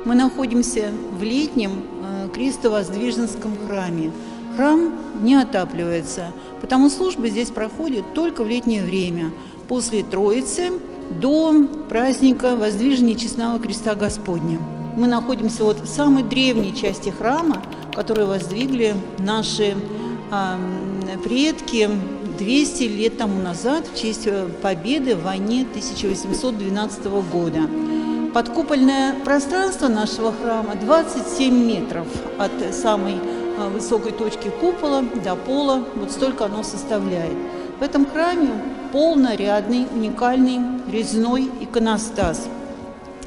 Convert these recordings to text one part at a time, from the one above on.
Мы находимся в летнем Крестовоздвиженском храме. Храм не отапливается, потому службы здесь проходят только в летнее время, после Троицы до праздника Воздвижения Честного Креста Господня. Мы находимся в самой древней части храма, которую воздвигли наши предки 200 лет тому назад в честь победы в войне 1812 года. Подкупольное пространство нашего храма 27 метров от самой высокой точки купола до пола, вот столько оно составляет. В этом храме полнорядный, уникальный резной иконостас,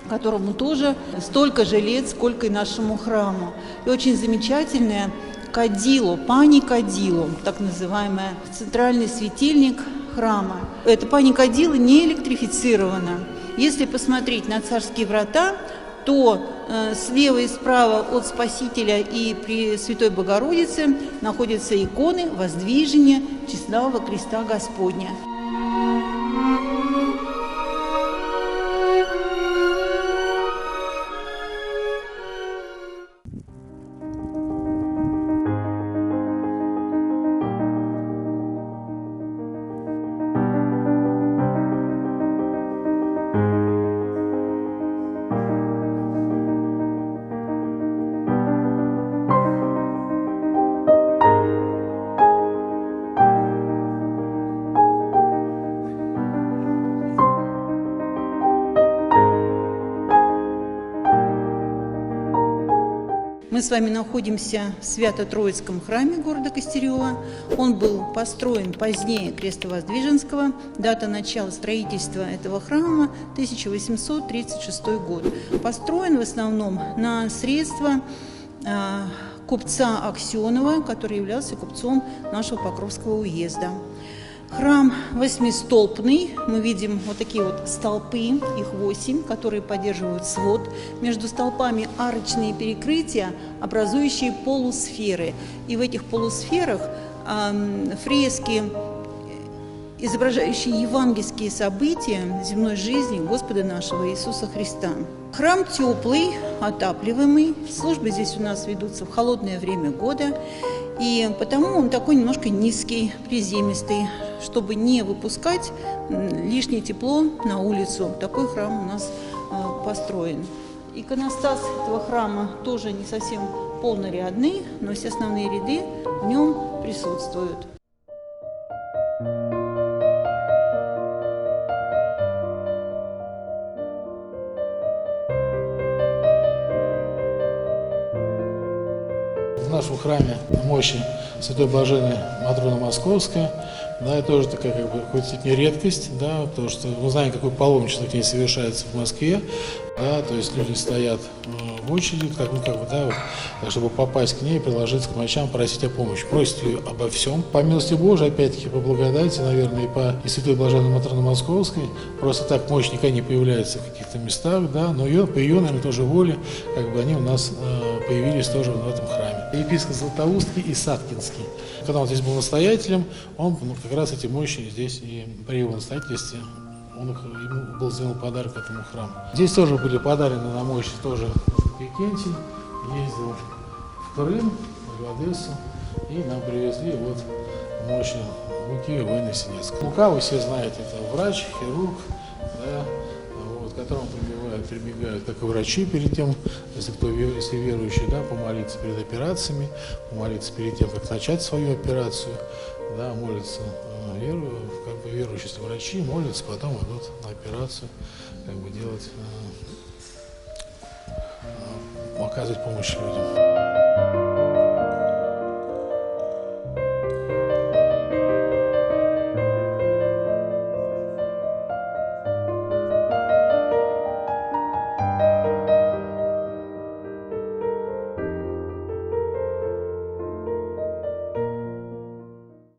которому тоже столько же лет, сколько и нашему храму. И очень замечательное кадило, пани кадило, так называемый центральный светильник храма. Это пани кадило не электрифицировано. Если посмотреть на царские врата, то слева и справа от Спасителя и Пресвятой Богородицы находятся иконы Воздвижения Честного Креста Господня. Мы с вами находимся в Свято-Троицком храме города Костерева. Он был построен позднее Крестовоздвиженского. Дата начала строительства этого храма 1836 год. Построен в основном на средства купца Аксенова, который являлся купцом нашего Покровского уезда. Храм восьмистолпный. Мы видим вот такие вот столпы, их 8, которые поддерживают свод. Между столпами арочные перекрытия, образующие полусферы. И в этих полусферах фрески, изображающие евангельские события земной жизни Господа нашего Иисуса Христа. Храм теплый, отапливаемый. Службы здесь у нас ведутся в холодное время года. И потому он такой немножко низкий, приземистый, чтобы не выпускать лишнее тепло на улицу. Такой храм у нас построен. Иконостас этого храма тоже не совсем полнорядный, но все основные ряды в нем присутствуют. В нашем храме мощи Святой Блаженной Матроны Московской, да, это тоже такая хоть не редкость, да, потому что мы знаем, какое паломничество к ней совершается в Москве, да, то есть люди стоят в очереди, чтобы попасть к ней, приложиться к мощам, просить о помощи, просить ее обо всем. По милости Божией, опять-таки, по благодати, наверное, и Святой Блаженной Матроны Московской, просто так мощь никогда не появляется в каких-то местах, да, но по ее, наверное, тоже воле, они у нас появились тоже в этом храме. Епископ Златоустский и Саткинский. Когда он здесь был настоятелем, он как раз эти мощи здесь и при его настоятельстве ему был сделан подарок этому храму. Здесь тоже были подарены на мощи тоже Викентий, ездил в Крым, в Одессу, и нам привезли вот мощи Луки Военно-Синецкого. Лука, вы все знаете, это врач, хирург, да, к которому прибегают, как и врачи перед тем, если верующие, да, помолиться перед операциями, помолиться перед тем, как начать свою операцию, да, молятся верующие, если врачи молятся, потом идут на операцию, делать, оказывать помощь людям.